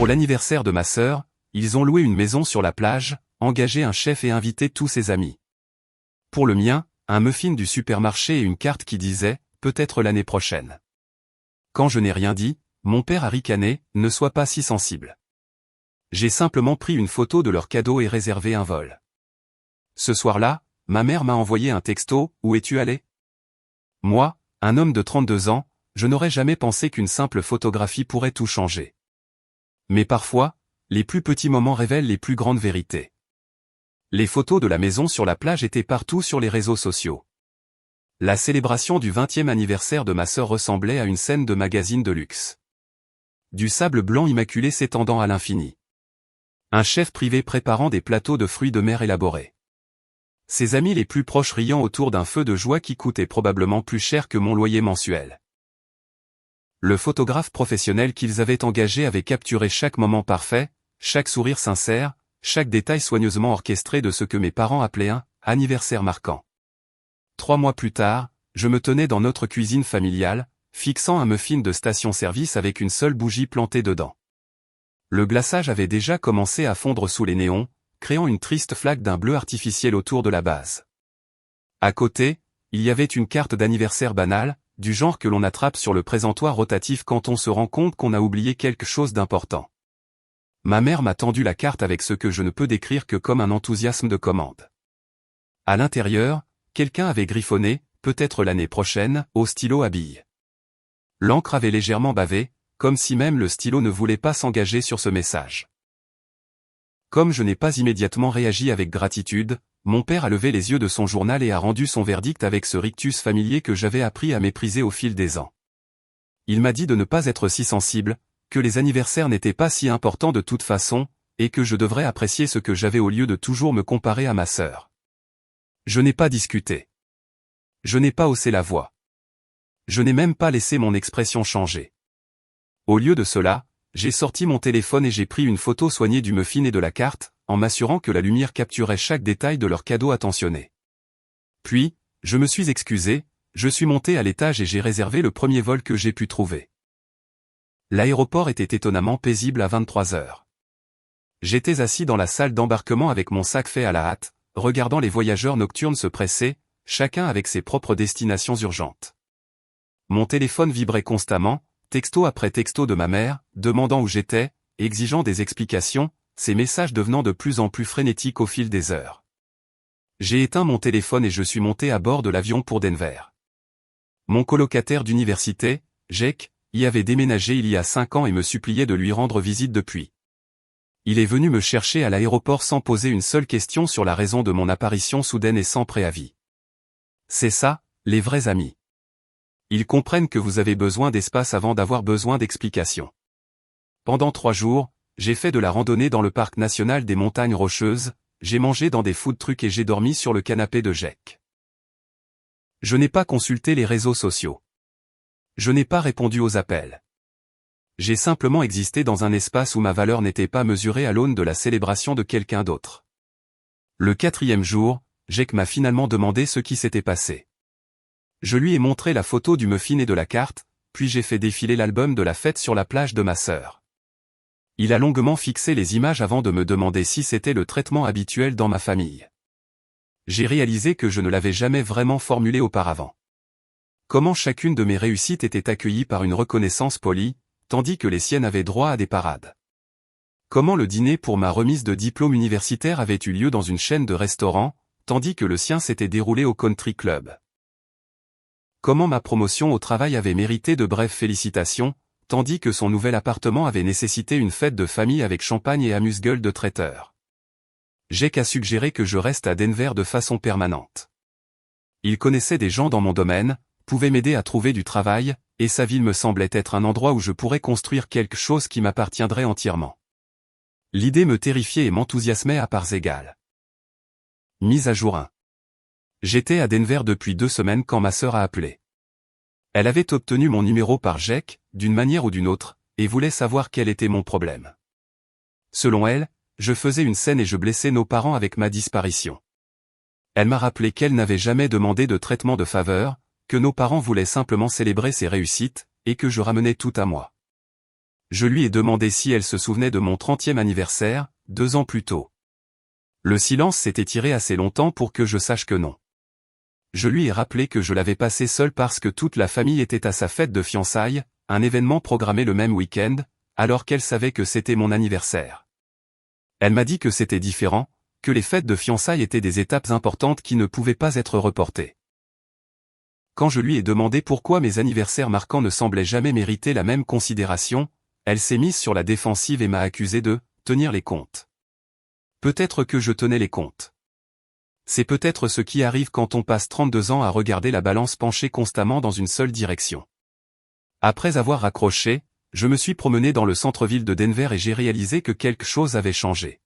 Pour l'anniversaire de ma sœur, ils ont loué une maison sur la plage, engagé un chef et invité tous ses amis. Pour le mien, un muffin du supermarché et une carte qui disait « peut-être l'année prochaine ». Quand je n'ai rien dit, mon père a ricané « ne sois pas si sensible ». J'ai simplement pris une photo de leur cadeau et réservé un vol. Ce soir-là, ma mère m'a envoyé un texto « Où es-tu allé ?» Moi, un homme de 32 ans, je n'aurais jamais pensé qu'une simple photographie pourrait tout changer. Mais parfois, les plus petits moments révèlent les plus grandes vérités. Les photos de la maison sur la plage étaient partout sur les réseaux sociaux. La célébration du 20e anniversaire de ma sœur ressemblait à une scène de magazine de luxe. Du sable blanc immaculé s'étendant à l'infini. Un chef privé préparant des plateaux de fruits de mer élaborés. Ses amis les plus proches riant autour d'un feu de joie qui coûtait probablement plus cher que mon loyer mensuel. Le photographe professionnel qu'ils avaient engagé avait capturé chaque moment parfait, chaque sourire sincère, chaque détail soigneusement orchestré de ce que mes parents appelaient un « anniversaire marquant ». 3 mois plus tard, je me tenais dans notre cuisine familiale, fixant un muffin de station-service avec une seule bougie plantée dedans. Le glaçage avait déjà commencé à fondre sous les néons, créant une triste flaque d'un bleu artificiel autour de la base. À côté, il y avait une carte d'anniversaire banale, du genre que l'on attrape sur le présentoir rotatif quand on se rend compte qu'on a oublié quelque chose d'important. Ma mère m'a tendu la carte avec ce que je ne peux décrire que comme un enthousiasme de commande. À l'intérieur, quelqu'un avait griffonné, peut-être l'année prochaine, au stylo à billes. L'encre avait légèrement bavé, comme si même le stylo ne voulait pas s'engager sur ce message. Comme je n'ai pas immédiatement réagi avec gratitude, mon père a levé les yeux de son journal et a rendu son verdict avec ce rictus familier que j'avais appris à mépriser au fil des ans. Il m'a dit de ne pas être si sensible, que les anniversaires n'étaient pas si importants de toute façon, et que je devrais apprécier ce que j'avais au lieu de toujours me comparer à ma sœur. Je n'ai pas discuté. Je n'ai pas haussé la voix. Je n'ai même pas laissé mon expression changer. Au lieu de cela, j'ai sorti mon téléphone et j'ai pris une photo soignée du muffin et de la carte, en m'assurant que la lumière capturait chaque détail de leur cadeau attentionné. Puis, je me suis excusé, je suis monté à l'étage et j'ai réservé le premier vol que j'ai pu trouver. L'aéroport était étonnamment paisible à 23 heures. J'étais assis dans la salle d'embarquement avec mon sac fait à la hâte, regardant les voyageurs nocturnes se presser, chacun avec ses propres destinations urgentes. Mon téléphone vibrait constamment, texto après texto de ma mère, demandant où j'étais, exigeant des explications, ces messages devenant de plus en plus frénétiques au fil des heures. J'ai éteint mon téléphone et je suis monté à bord de l'avion pour Denver. Mon colocataire d'université, Jake, y avait déménagé il y a 5 ans et me suppliait de lui rendre visite depuis. Il est venu me chercher à l'aéroport sans poser une seule question sur la raison de mon apparition soudaine et sans préavis. C'est ça, les vrais amis. Ils comprennent que vous avez besoin d'espace avant d'avoir besoin d'explications. Pendant 3 jours, j'ai fait de la randonnée dans le parc national des Montagnes Rocheuses, j'ai mangé dans des food trucks et j'ai dormi sur le canapé de Jake. Je n'ai pas consulté les réseaux sociaux. Je n'ai pas répondu aux appels. J'ai simplement existé dans un espace où ma valeur n'était pas mesurée à l'aune de la célébration de quelqu'un d'autre. Le 4e jour, Jake m'a finalement demandé ce qui s'était passé. Je lui ai montré la photo du muffin et de la carte, puis j'ai fait défiler l'album de la fête sur la plage de ma sœur. Il a longuement fixé les images avant de me demander si c'était le traitement habituel dans ma famille. J'ai réalisé que je ne l'avais jamais vraiment formulé auparavant. Comment chacune de mes réussites était accueillie par une reconnaissance polie, tandis que les siennes avaient droit à des parades. Comment le dîner pour ma remise de diplôme universitaire avait eu lieu dans une chaîne de restaurants, tandis que le sien s'était déroulé au country club. Comment ma promotion au travail avait mérité de brèves félicitations, tandis que son nouvel appartement avait nécessité une fête de famille avec champagne et amuse-gueule de traiteur. Jake a suggéré que je reste à Denver de façon permanente. Il connaissait des gens dans mon domaine, pouvait m'aider à trouver du travail, et sa ville me semblait être un endroit où je pourrais construire quelque chose qui m'appartiendrait entièrement. L'idée me terrifiait et m'enthousiasmait à parts égales. Mise à jour 1. J'étais à Denver depuis 2 semaines quand ma sœur a appelé. Elle avait obtenu mon numéro par Jake, d'une manière ou d'une autre, et voulait savoir quel était mon problème. Selon elle, je faisais une scène et je blessais nos parents avec ma disparition. Elle m'a rappelé qu'elle n'avait jamais demandé de traitement de faveur, que nos parents voulaient simplement célébrer ses réussites, et que je ramenais tout à moi. Je lui ai demandé si elle se souvenait de mon 30e anniversaire, 2 ans plus tôt. Le silence s'est étiré assez longtemps pour que je sache que non. Je lui ai rappelé que je l'avais passé seul parce que toute la famille était à sa fête de fiançailles, un événement programmé le même week-end, alors qu'elle savait que c'était mon anniversaire. Elle m'a dit que c'était différent, que les fêtes de fiançailles étaient des étapes importantes qui ne pouvaient pas être reportées. Quand je lui ai demandé pourquoi mes anniversaires marquants ne semblaient jamais mériter la même considération, elle s'est mise sur la défensive et m'a accusé de tenir les comptes. Peut-être que je tenais les comptes. C'est peut-être ce qui arrive quand on passe 32 ans à regarder la balance pencher constamment dans une seule direction. Après avoir raccroché, je me suis promené dans le centre-ville de Denver et j'ai réalisé que quelque chose avait changé.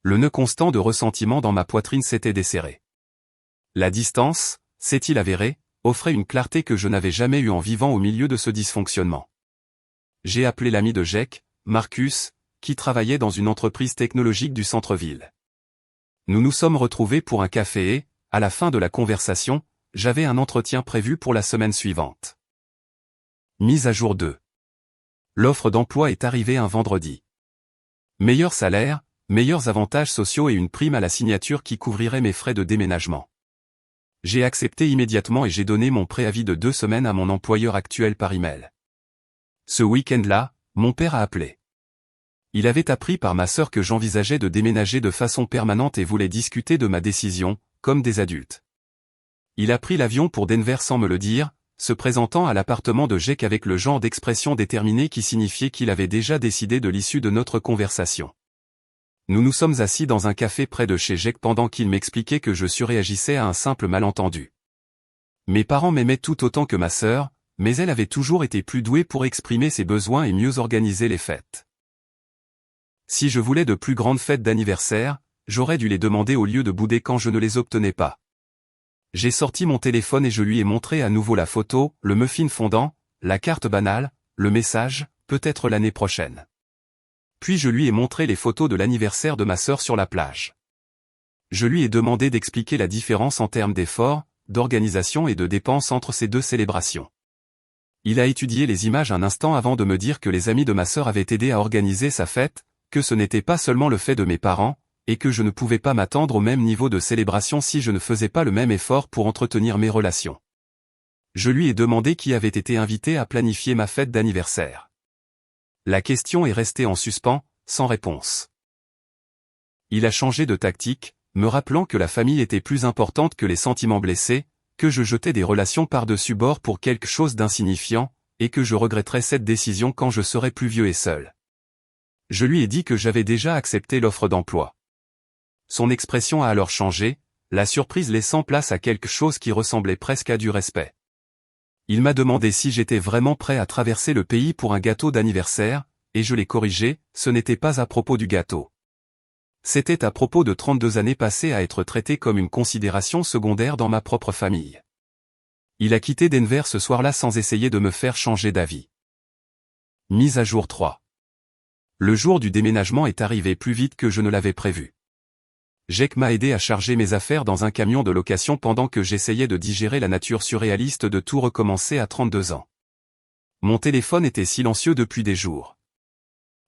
Le nœud constant de ressentiment dans ma poitrine s'était desserré. La distance, s'est-il avéré, offrait une clarté que je n'avais jamais eue en vivant au milieu de ce dysfonctionnement. J'ai appelé l'ami de Jake, Marcus, qui travaillait dans une entreprise technologique du centre-ville. Nous nous sommes retrouvés pour un café et, à la fin de la conversation, j'avais un entretien prévu pour la semaine suivante. Mise à jour 2. L'offre d'emploi est arrivée un vendredi. Meilleur salaire, meilleurs avantages sociaux et une prime à la signature qui couvrirait mes frais de déménagement. J'ai accepté immédiatement et j'ai donné mon préavis de 2 semaines à mon employeur actuel par email. Ce week-end-là, mon père a appelé. Il avait appris par ma sœur que j'envisageais de déménager de façon permanente et voulait discuter de ma décision, comme des adultes. Il a pris l'avion pour Denver sans me le dire, se présentant à l'appartement de Jake avec le genre d'expression déterminée qui signifiait qu'il avait déjà décidé de l'issue de notre conversation. Nous nous sommes assis dans un café près de chez Jake pendant qu'il m'expliquait que je surréagissais à un simple malentendu. Mes parents m'aimaient tout autant que ma sœur, mais elle avait toujours été plus douée pour exprimer ses besoins et mieux organiser les fêtes. Si je voulais de plus grandes fêtes d'anniversaire, j'aurais dû les demander au lieu de bouder quand je ne les obtenais pas. J'ai sorti mon téléphone et je lui ai montré à nouveau la photo, le muffin fondant, la carte banale, le message, peut-être l'année prochaine. Puis je lui ai montré les photos de l'anniversaire de ma sœur sur la plage. Je lui ai demandé d'expliquer la différence en termes d'efforts, d'organisation et de dépenses entre ces deux célébrations. Il a étudié les images un instant avant de me dire que les amis de ma sœur avaient aidé à organiser sa fête, que ce n'était pas seulement le fait de mes parents, et que je ne pouvais pas m'attendre au même niveau de célébration si je ne faisais pas le même effort pour entretenir mes relations. Je lui ai demandé qui avait été invité à planifier ma fête d'anniversaire. La question est restée en suspens, sans réponse. Il a changé de tactique, me rappelant que la famille était plus importante que les sentiments blessés, que je jetais des relations par-dessus bord pour quelque chose d'insignifiant, et que je regretterais cette décision quand je serais plus vieux et seul. Je lui ai dit que j'avais déjà accepté l'offre d'emploi. Son expression a alors changé, la surprise laissant place à quelque chose qui ressemblait presque à du respect. Il m'a demandé si j'étais vraiment prêt à traverser le pays pour un gâteau d'anniversaire, et je l'ai corrigé, ce n'était pas à propos du gâteau. C'était à propos de 32 années passées à être traité comme une considération secondaire dans ma propre famille. Il a quitté Denver ce soir-là sans essayer de me faire changer d'avis. Mise à jour 3. Le jour du déménagement est arrivé plus vite que je ne l'avais prévu. Jake m'a aidé à charger mes affaires dans un camion de location pendant que j'essayais de digérer la nature surréaliste de tout recommencer à 32 ans. Mon téléphone était silencieux depuis des jours.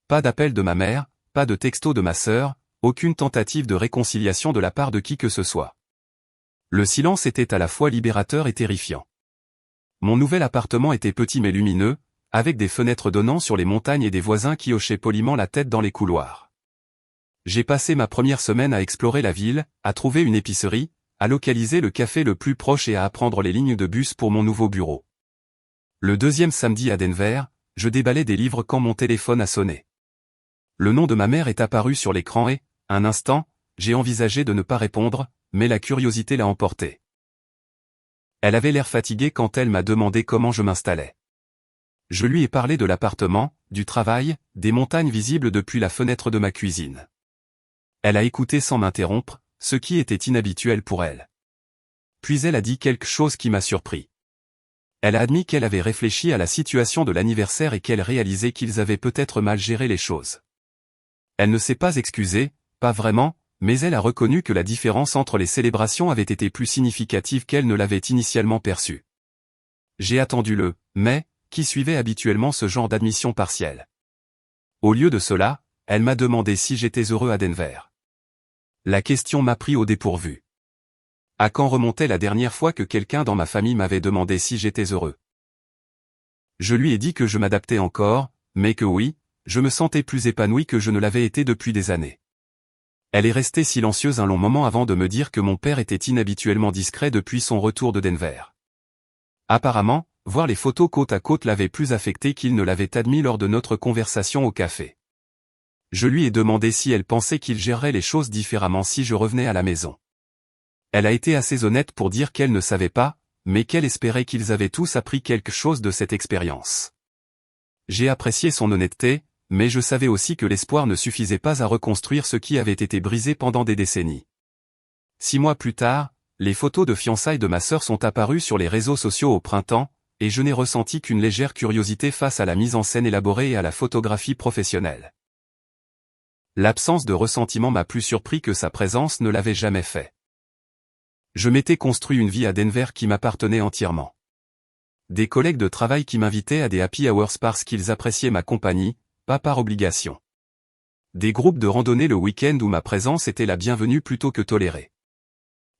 Pas d'appel de ma mère, pas de texto de ma sœur, aucune tentative de réconciliation de la part de qui que ce soit. Le silence était à la fois libérateur et terrifiant. Mon nouvel appartement était petit mais lumineux, avec des fenêtres donnant sur les montagnes et des voisins qui hochaient poliment la tête dans les couloirs. J'ai passé ma première semaine à explorer la ville, à trouver une épicerie, à localiser le café le plus proche et à apprendre les lignes de bus pour mon nouveau bureau. Le deuxième samedi à Denver, je déballais des livres quand mon téléphone a sonné. Le nom de ma mère est apparu sur l'écran et, un instant, j'ai envisagé de ne pas répondre, mais la curiosité l'a emporté. Elle avait l'air fatiguée quand elle m'a demandé comment je m'installais. Je lui ai parlé de l'appartement, du travail, des montagnes visibles depuis la fenêtre de ma cuisine. Elle a écouté sans m'interrompre, ce qui était inhabituel pour elle. Puis elle a dit quelque chose qui m'a surpris. Elle a admis qu'elle avait réfléchi à la situation de l'anniversaire et qu'elle réalisait qu'ils avaient peut-être mal géré les choses. Elle ne s'est pas excusée, pas vraiment, mais elle a reconnu que la différence entre les célébrations avait été plus significative qu'elle ne l'avait initialement perçue. J'ai attendu le « mais » qui suivait habituellement ce genre d'admission partielle. Au lieu de cela, elle m'a demandé si j'étais heureux à Denver. La question m'a pris au dépourvu. À quand remontait la dernière fois que quelqu'un dans ma famille m'avait demandé si j'étais heureux? Je lui ai dit que je m'adaptais encore, mais que oui, je me sentais plus épanoui que je ne l'avais été depuis des années. Elle est restée silencieuse un long moment avant de me dire que mon père était inhabituellement discret depuis son retour de Denver. Apparemment, voir les photos côte à côte l'avait plus affecté qu'il ne l'avait admis lors de notre conversation au café. Je lui ai demandé si elle pensait qu'il gérerait les choses différemment si je revenais à la maison. Elle a été assez honnête pour dire qu'elle ne savait pas, mais qu'elle espérait qu'ils avaient tous appris quelque chose de cette expérience. J'ai apprécié son honnêteté, mais je savais aussi que l'espoir ne suffisait pas à reconstruire ce qui avait été brisé pendant des décennies. 6 mois plus tard, les photos de fiançailles de ma sœur sont apparues sur les réseaux sociaux au printemps, et je n'ai ressenti qu'une légère curiosité face à la mise en scène élaborée et à la photographie professionnelle. L'absence de ressentiment m'a plus surpris que sa présence ne l'avait jamais fait. Je m'étais construit une vie à Denver qui m'appartenait entièrement. Des collègues de travail qui m'invitaient à des happy hours parce qu'ils appréciaient ma compagnie, pas par obligation. Des groupes de randonnée le week-end où ma présence était la bienvenue plutôt que tolérée.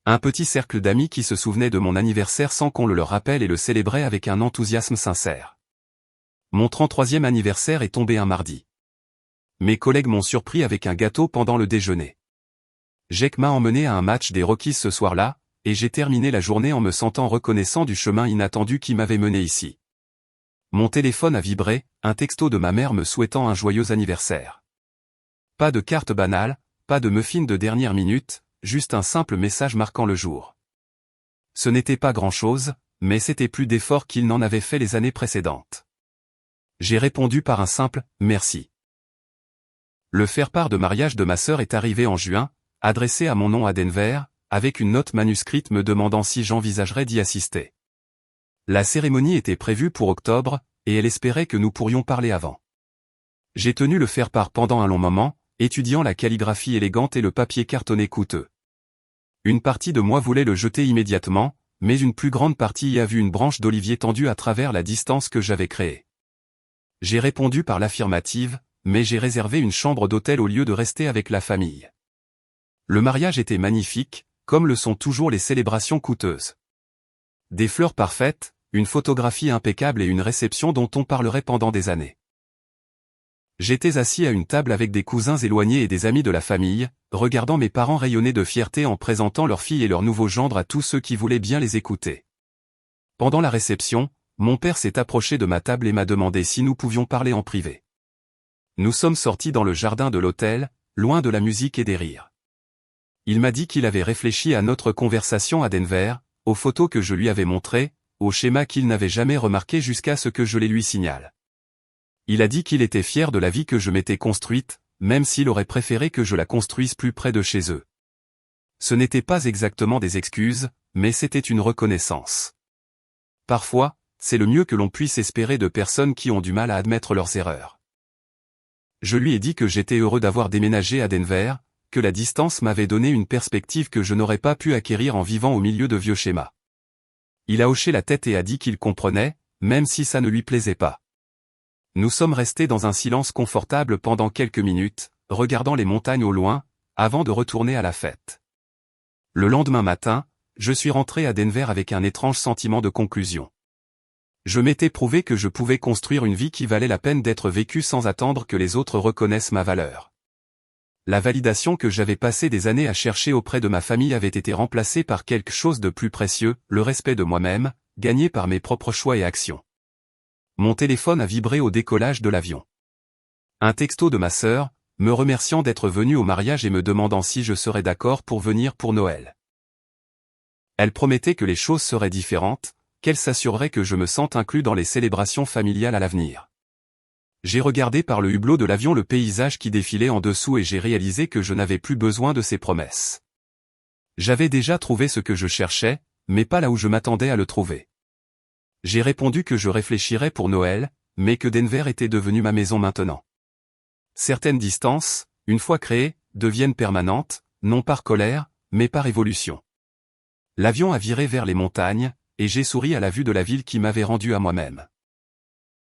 Un petit cercle d'amis qui se souvenaient de mon anniversaire sans qu'on le leur rappelle et le célébraient avec un enthousiasme sincère. Mon 33e anniversaire est tombé un mardi. Mes collègues m'ont surpris avec un gâteau pendant le déjeuner. Jake m'a emmené à un match des Rockies ce soir-là, et j'ai terminé la journée en me sentant reconnaissant du chemin inattendu qui m'avait mené ici. Mon téléphone a vibré, un texto de ma mère me souhaitant un joyeux anniversaire. Pas de carte banale, pas de muffin de dernière minute, juste un simple message marquant le jour. Ce n'était pas grand-chose, mais c'était plus d'efforts qu'il n'en avait fait les années précédentes. J'ai répondu par un simple « merci ». Le faire-part de mariage de ma sœur est arrivé en juin, adressé à mon nom à Denver, avec une note manuscrite me demandant si j'envisagerais d'y assister. La cérémonie était prévue pour octobre, et elle espérait que nous pourrions parler avant. J'ai tenu le faire-part pendant un long moment, étudiant la calligraphie élégante et le papier cartonné coûteux. Une partie de moi voulait le jeter immédiatement, mais une plus grande partie y a vu une branche d'olivier tendue à travers la distance que j'avais créée. J'ai répondu par l'affirmative, mais j'ai réservé une chambre d'hôtel au lieu de rester avec la famille. Le mariage était magnifique, comme le sont toujours les célébrations coûteuses. Des fleurs parfaites, une photographie impeccable et une réception dont on parlerait pendant des années. J'étais assis à une table avec des cousins éloignés et des amis de la famille, regardant mes parents rayonner de fierté en présentant leur fille et leur nouveau gendre à tous ceux qui voulaient bien les écouter. Pendant la réception, mon père s'est approché de ma table et m'a demandé si nous pouvions parler en privé. Nous sommes sortis dans le jardin de l'hôtel, loin de la musique et des rires. Il m'a dit qu'il avait réfléchi à notre conversation à Denver, aux photos que je lui avais montrées, au schéma qu'il n'avait jamais remarqué jusqu'à ce que je les lui signale. Il a dit qu'il était fier de la vie que je m'étais construite, même s'il aurait préféré que je la construise plus près de chez eux. Ce n'était pas exactement des excuses, mais c'était une reconnaissance. Parfois, c'est le mieux que l'on puisse espérer de personnes qui ont du mal à admettre leurs erreurs. Je lui ai dit que j'étais heureux d'avoir déménagé à Denver, que la distance m'avait donné une perspective que je n'aurais pas pu acquérir en vivant au milieu de vieux schémas. Il a hoché la tête et a dit qu'il comprenait, même si ça ne lui plaisait pas. Nous sommes restés dans un silence confortable pendant quelques minutes, regardant les montagnes au loin, avant de retourner à la fête. Le lendemain matin, je suis rentré à Denver avec un étrange sentiment de conclusion. Je m'étais prouvé que je pouvais construire une vie qui valait la peine d'être vécue sans attendre que les autres reconnaissent ma valeur. La validation que j'avais passé des années à chercher auprès de ma famille avait été remplacée par quelque chose de plus précieux, le respect de moi-même, gagné par mes propres choix et actions. Mon téléphone a vibré au décollage de l'avion. Un texto de ma sœur, me remerciant d'être venue au mariage et me demandant si je serais d'accord pour venir pour Noël. Elle promettait que les choses seraient différentes, qu'elle s'assurerait que je me sente inclus dans les célébrations familiales à l'avenir. J'ai regardé par le hublot de l'avion le paysage qui défilait en dessous et j'ai réalisé que je n'avais plus besoin de ces promesses. J'avais déjà trouvé ce que je cherchais, mais pas là où je m'attendais à le trouver. J'ai répondu que je réfléchirais pour Noël, mais que Denver était devenue ma maison maintenant. Certaines distances, une fois créées, deviennent permanentes, non par colère, mais par évolution. L'avion a viré vers les montagnes, et j'ai souri à la vue de la ville qui m'avait rendu à moi-même.